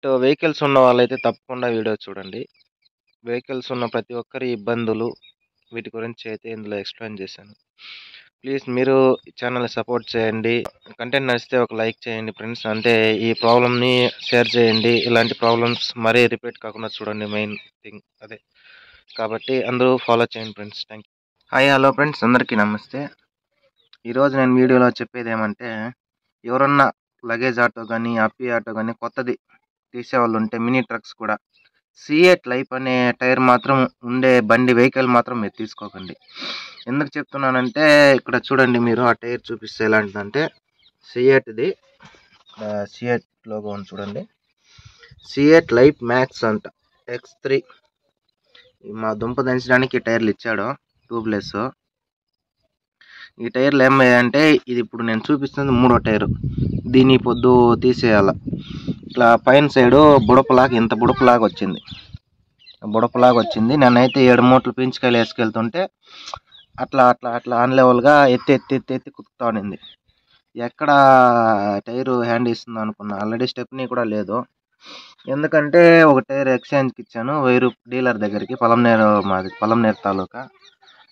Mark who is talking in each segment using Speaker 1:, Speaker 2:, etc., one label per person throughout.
Speaker 1: Vehicles ఉన్న వాళ్ళైతే తప్పకుండా వీడియో చూడండి. వెహికల్స్ ఉన్న ప్రతి ఒక్కరి ఇబ్బందులు వీటి గురించి అయితే ఇందులో ఎక్స్‌ప్లెయిన్ చేశాను. ప్లీజ్ మీరు ఛానెల్‌ని సపోర్ట్ చేయండి. కంటెంట్ నచ్చితే ఒక లైక్ చేయండి ఫ్రెండ్స్. అంటే ఈ ప్రాబ్లమ్‌ని షేర్ చేయండి. ఇలాంటి ప్రాబ్లమ్స్ మరీ రిపీట్ కాకుండా చూడండి మెయిన్ థింగ్ అదే. కాబట్టి అందరూ ఫాలో చేయండి friends. Thank you. Hi hello friends అందరికీ నమస్తే. ఈరోజు నేను వీడియోలో చెప్పేదేమంటే ఎవరన్నా లగేజ్ ఆటో గానీ, అప్పీ ఆటో గానీ కొత్తది తీసేవాళ్ళుంటే మినీ ట్రక్స్ కూడా సిఎట్ లైఫ్ అనే టైర్ మాత్రం ఉండే బండి వెహికల్ మాత్రం మీరు తీసుకోకండి. ఎందుకు చెప్తున్నానంటే ఇక్కడ చూడండి మీరు ఆ టైర్ చూపిస్తే ఎలాంటిదంటే సిఎట్‌ది సిఎట్ లోగో ఉంది చూడండి. సిఎట్ లైఫ్ మ్యాక్స్ అంట X3 మా దుంప దంచడానికి ఈ టైర్లు ఇచ్చాడు ట్యూబ్‌లెస్. ఈ టైర్లు ఏమయ్యాయంటే ఇది ఇప్పుడు నేను చూపిస్తుంది మూడో టైరు. దీన్ని పొద్దు తీసేయాల. ఇట్లా పైన సైడు బుడపలాగా ఇంత బుడపలాగా వచ్చింది. నేనైతే 7 మూటలు పింఛకాయలు వేసుకెళ్తుంటే అట్లా అట్లా అట్లా అన్లెవెల్గా ఎత్తి కుతుకుతా ఉండింది. ఎక్కడ టైరు హ్యాండ్ ఇస్తుందో అనుకున్నా. ఆల్రెడీ స్టెప్నీ కూడా లేదు. ఎందుకంటే ఒక టైర్ ఎక్స్చేంజ్కి ఇచ్చాను 1000 డీలర్ దగ్గరికి. పలంనేరు తాలూకా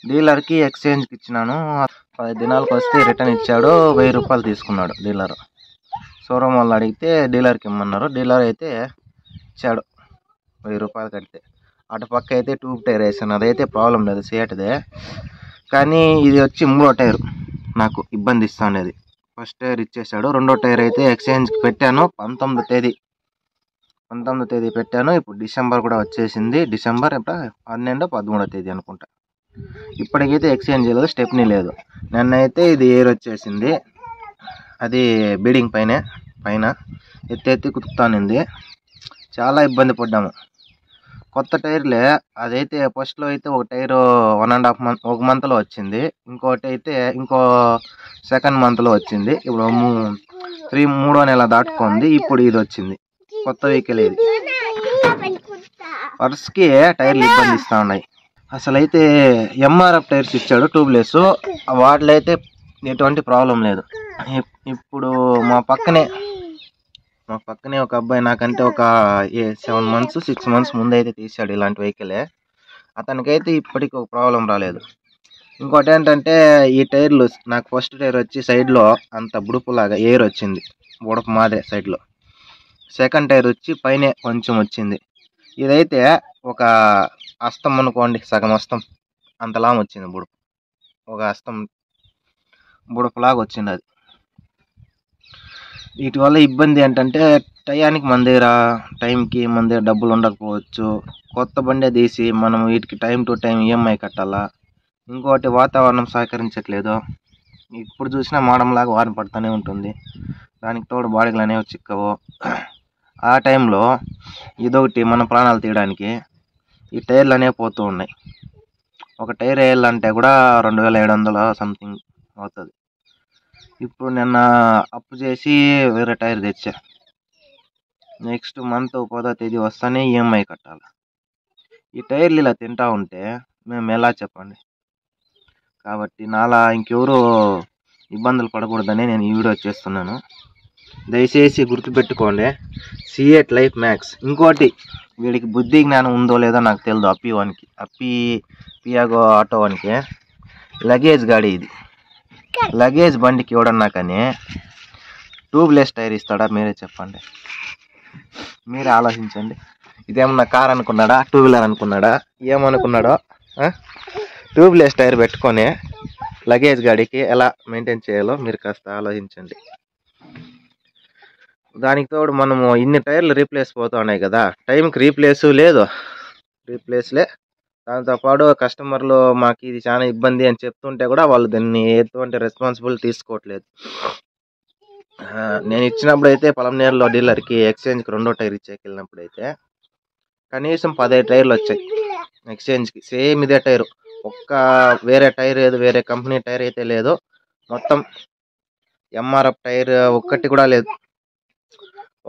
Speaker 1: డీలర్కి ఎక్స్చేంజ్కి ఇచ్చినాను. 10 దినాలకు వస్తే రిటర్న్ ఇచ్చాడు. 1000 రూపాయలు తీసుకున్నాడు డీలర్. షోరూమ్ వాళ్ళు అడిగితే డీలర్కి ఇమ్మన్నారు. డీలర్ అయితే ఇచ్చాడు 1000 రూపాయలు కడితే. అటు పక్క అయితే ట్యూబ్ టైర్ వేసాను. అదైతే ప్రాబ్లం లేదు సియాట్దే. కానీ ఇది వచ్చి మూడో టైర్ నాకు ఇబ్బంది ఇస్తా ఉండేది. ఫస్ట్ టైర్ ఇచ్చేసాడు. రెండో టైర్ అయితే ఎక్స్చేంజ్కి పెట్టాను 19వ తేదీ పెట్టాను. ఇప్పుడు డిసెంబర్ కూడా వచ్చేసింది. డిసెంబర్ 12, 13వ తేదీ అనుకుంటా. ఇప్పటికైతే ఎక్స్చేంజ్ చేయలేదు. స్టెప్నీ లేదు. నన్నైతే ఇది ఎయిర్ వచ్చేసింది. అది బీడింగ్ పైన ఎత్తి కుతుకుతానింది. చాలా ఇబ్బంది పడ్డాము. కొత్త టైర్లే. అదైతే ఫస్ట్లో అయితే ఒక టైరు 1.5 మంత్ ఒక మంత్లో వచ్చింది. ఇంకోటి అయితే ఇంకో సెకండ్ మంత్లో వచ్చింది. ఇప్పుడు మూడో నెల దాటుకుంది. ఇప్పుడు ఇది వచ్చింది. కొత్త వెహికల్ ఇది. వర్స్కి టైర్లు ఇబ్బంది ఇస్తూ ఉన్నాయి. అసలైతే ఎంఆర్ఎఫ్ టైర్స్ ఇచ్చాడు ట్యూబ్లెస్. వాటిలో అయితే ఎటువంటి ప్రాబ్లం లేదు. ఇప్పుడు మా పక్కనే ఒక అబ్బాయి నాకంటే ఒక 7 మంత్స్ 6 మంత్స్ ముందైతే తీసాడు ఇలాంటి వెహికలే. అతనికైతే ఇప్పటికి ఒక ప్రాబ్లం రాలేదు. ఇంకోటి ఏంటంటే ఈ టైర్లు నాకు ఫస్ట్ టైర్ వచ్చి సైడ్లో అంత బుడుపులాగా ఎయిర్ వచ్చింది. బుడపు మాదే సైడ్లో. సెకండ్ టైర్ వచ్చి పైనే కొంచెం వచ్చింది. ఇదైతే ఒక హస్తం అనుకోండి, సగం హస్తం అంతలా వచ్చింది బుడపు. ఒక హస్తం బుడపులాగా వచ్చింది అది. వీటి వల్ల ఇబ్బంది ఏంటంటే టయానికి టైంకి మన దగ్గర డబ్బులు ఉండకపోవచ్చు. కొత్త బండే తీసి మనం వీటికి టైం టు టైం ఈఎంఐ కట్టాలా. ఇంకోటి వాతావరణం సహకరించట్లేదు. ఇప్పుడు చూసినా మాడంలాగా వాన పడుతూనే ఉంటుంది. దానికి తోడు బాడీలు అనేవి చిక్కవు. ఆ టైంలో ఇదొకటి మన ప్రాణాలు తీయడానికి ఈ టైర్లు అనేవి పోతూ ఉన్నాయి. ఒక టైర్ వేయాలంటే కూడా 2700 సంథింగ్ అవుతుంది. ఇప్పుడు నిన్న అప్పు చేసి వేరే టైర్ తెచ్చా. నెక్స్ట్ మంత్ 10వ తేదీ వస్తానే ఈఎంఐ కట్టాలి. ఈ టైర్లు ఇలా తింటా ఉంటే మేము ఎలా చెప్పండి. కాబట్టి నాలా ఇంకెవరు ఇబ్బందులు పడకూడదని నేను ఈ వీడియో చేస్తున్నాను. దయచేసి గుర్తుపెట్టుకోండి సిఎట్ లైఫ్ మ్యాక్స్. ఇంకోటి వీడికి బుద్ధి జ్ఞానం ఉందో లేదో నాకు తెలియదు. పియాగో ఆటో వానికి లగేజ్ గాడి ఇది. లగేజ్ బండికి ఎవడన్నా కానీ ట్యూబ్లెస్ టైర్ ఇస్తాడా? మీరే చెప్పండి. మీరే ఆలోచించండి. ఇదేమన్నా కార్ అనుకున్నాడా, టూ వీలర్ అనుకున్నాడా, ఏమనుకున్నాడో? ట్యూబ్లెస్ టైర్ పెట్టుకొని లగేజ్ గాడికి ఎలా మెయింటైన్ చేయాలో మీరు కాస్త ఆలోచించండి. దానికి తోడు మనము ఇన్ని టైర్లు రీప్లేస్ పోతూ ఉన్నాయి కదా, టైంకి రీప్లేస్లే. దాంతోపాటు కస్టమర్లు మాకు ఇది చాలా ఇబ్బంది అని చెప్తుంటే కూడా వాళ్ళు దాన్ని ఎటువంటి రెస్పాన్సిబుల్ తీసుకోవట్లేదు. నేను ఇచ్చినప్పుడు అయితే పలంనేరులో డీలర్కి ఎక్స్చేంజ్కి రెండో టైర్ ఇచ్చేకెళ్ళినప్పుడు అయితే కనీసం 15 టైర్లు వచ్చాయి ఎక్స్చేంజ్కి. సేమ్ ఇదే టైరు. వేరే టైర్ ఏదో వేరే కంపెనీ టైర్ అయితే లేదు. మొత్తం ఎంఆర్ఎఫ్ టైర్ ఒక్కటి కూడా లేదు.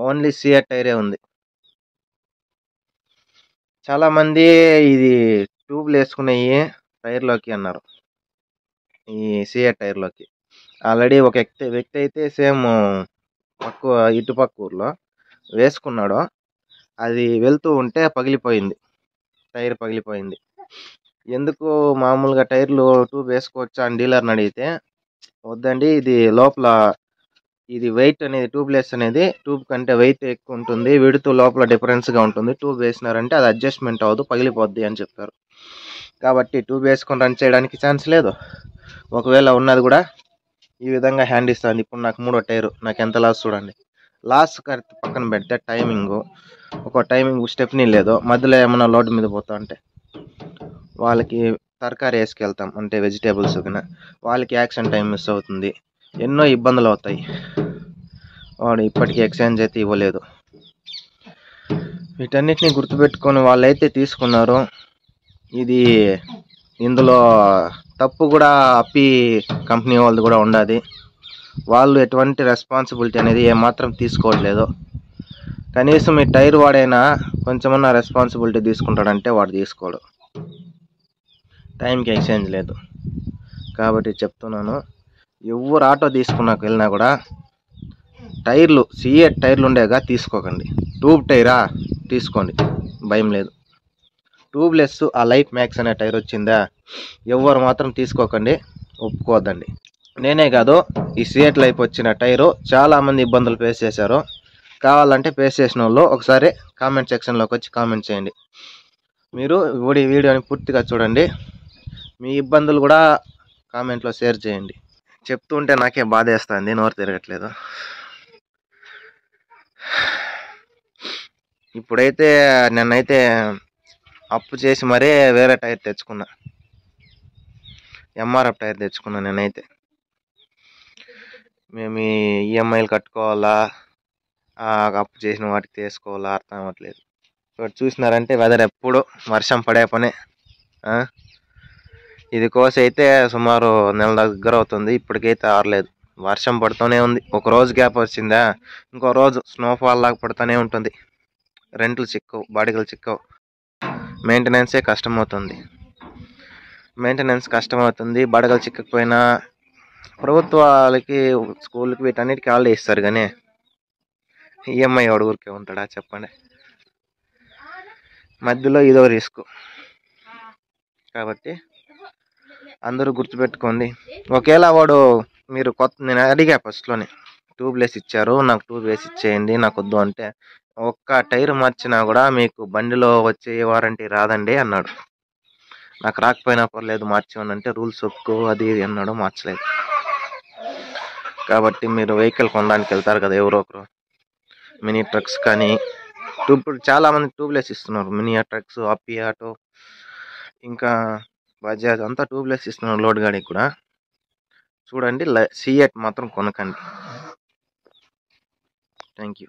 Speaker 1: ఓన్లీ సిఎట్ టైరే ఉంది. చాలామంది ఇది ట్యూబ్లు వేసుకునేవి టైర్లోకి అన్నారు, ఈ సిఎట్ టైర్లోకి. ఆల్రెడీ ఒక వ్యక్తి అయితే సేమ్ ఇటుపక్క ఊర్లో వేసుకున్నాడు. అది వెళ్తూ ఉంటే పగిలిపోయింది, టైర్ పగిలిపోయింది. ఎందుకు మామూలుగా టైర్లు ట్యూబ్ వేసుకోవచ్చా అని డీలర్ని అడిగితే, వద్దండి ఇది లోపల ఇది వెయిట్ అనేది ట్యూబ్లెస్ అనేది ట్యూబ్ కంటే వెయిట్ ఎక్కువ ఉంటుంది, విడుతూ లోపల డిఫరెన్స్గా ఉంటుంది, ట్యూబ్ వేసినారంటే అది అడ్జస్ట్మెంట్ అవ్వదు, పగిలిపోద్ది అని చెప్పారు. కాబట్టి ట్యూబ్ వేసుకొని రన్ చేయడానికి ఛాన్స్ లేదు. ఒకవేళ ఉన్నది కూడా ఈ విధంగా హ్యాండ్ ఇస్తుంది. ఇప్పుడు నాకు 3వ టైరు, నాకు ఎంత లాస్ చూడండి. లాస్ పక్కన పెడితే ఒక టైమింగ్ స్టెప్నీ లేదు, మధ్యలో ఏమన్నా లోడ్ మీద పోతా అంటే వాళ్ళకి తరకారీ వేసుకెళ్తాం అంటే వెజిటేబుల్స్ కన్నా వాళ్ళకి యాక్షన్ టైం మిస్ అవుతుంది, ఎన్నో ఇబ్బందులు అవుతాయి. వాడు ఇప్పటికీ ఎక్స్చేంజ్ అయితే ఇవ్వలేదు. వీటన్నిటిని గుర్తుపెట్టుకొని వాళ్ళైతే తీసుకున్నారు. ఇది ఇందులో తప్పు కూడా అప్పి కంపెనీ వాళ్ళది కూడా ఉండాది. వాళ్ళు ఎటువంటి రెస్పాన్సిబిలిటీ అనేది ఏమాత్రం తీసుకోవట్లేదు. కనీసం ఈ టైర్ వాడైనా కొంచెమన్నా రెస్పాన్సిబిలిటీ తీసుకుంటాడంటే వాడు తీసుకోడు. టైంకి ఎక్స్చేంజ్ లేదు. కాబట్టి చెప్తున్నాను, ఎవరు ఆటో తీసుకున్నాక వెళ్ళినా కూడా టైర్లు సిఏ టైర్లు ఉండేగా తీసుకోకండి. ట్యూబ్ టైరా తీసుకోండి, భయం లేదు. ట్యూబ్లెస్ ఆ లైట్ మ్యాక్స్ అనే టైర్ వచ్చిందా, ఎవరు మాత్రం తీసుకోకండి, ఒప్పుకోవద్దండి. నేనే కాదు, ఈ సిఎట్ లైఫ్ వచ్చిన టైరు చాలామంది ఇబ్బందులు ఫేస్ చేశారు. కావాలంటే ఫేస్ చేసిన వాళ్ళు ఒకసారి కామెంట్ సెక్షన్లోకి వచ్చి కామెంట్ చేయండి. మీరు వీడియోని పూర్తిగా చూడండి, మీ ఇబ్బందులు కూడా కామెంట్లో షేర్ చేయండి. చెప్తుంటే నాకే బాధేస్తుంది, నోరు తిరగట్లేదు. ఇప్పుడైతే నేనైతే అప్పు చేసి మరీ వేరే టైర్ తెచ్చుకున్నా, ఎంఆర్ఎఫ్ టైర్ తెచ్చుకున్నా. నేనైతే మేము ఈఎంఐలు కట్టుకోవాలా, అప్పు చేసిన వాటికి తీసుకోవాలా అర్థం అవ్వట్లేదు. ఇక్కడ చూసినారంటే వెదర్ ఎప్పుడు వర్షం పడే పనే. ఇది కోసి అయితే సుమారు నెల దగ్గర అవుతుంది, ఇప్పటికైతే ఆరలేదు. వర్షం పడుతూనే ఉంది. ఒక రోజు గ్యాప్ వచ్చిందా ఇంకో రోజు స్నోఫాల్ లాగా పడుతూనే ఉంటుంది. రెంట్లు చిక్కవు, బాడిగలు చిక్కవు, మెయింటెనెన్సే కష్టమవుతుంది. బాడిగలు చిక్కకపోయినా ప్రభుత్వాలకి స్కూల్కి వీటన్నిటికీ హాలిడే ఇస్తారు, కానీ ఈఎంఐ ఊరికే ఉంటాడా చెప్పండి. మధ్యలో ఇదో రిస్క్. కాబట్టి అందరూ గుర్తుపెట్టుకోండి. ఒకేలా వాడు మీరు నేను అడిగా ఫస్ట్లోనే, ట్యూబ్లెస్ ఇచ్చారు, నాకు ట్యూబ్ వేసి ఇచ్చేయండి, నాకు వద్దు అంటే, ఒక్క టైర్ మార్చినా కూడా మీకు బండిలో వచ్చే వారంటీ రాదండి అన్నాడు. నాకు రాకపోయినా పర్లేదు మార్చేవాడిని అంటే రూల్స్ ఒప్పుకో అది ఇది అన్నాడు, మార్చలేదు. కాబట్టి మీరు వెహికల్ కొనడానికి వెళ్తారు కదా ఎవరో ఒకరు, మినీ ట్రక్స్ కానీ, ఇప్పుడు చాలామంది ట్యూబ్లెస్ ఇస్తున్నారు. మినీ ట్రక్స్, అప్పి ఆటో, ఇంకా బజాజ్ అంతా ట్యూబ్లెస్ ఇస్తున్నారు లోడ్ గాడికి కూడా. చూడండి, సిఎట్ మాత్రం కొనకండి. Thank you.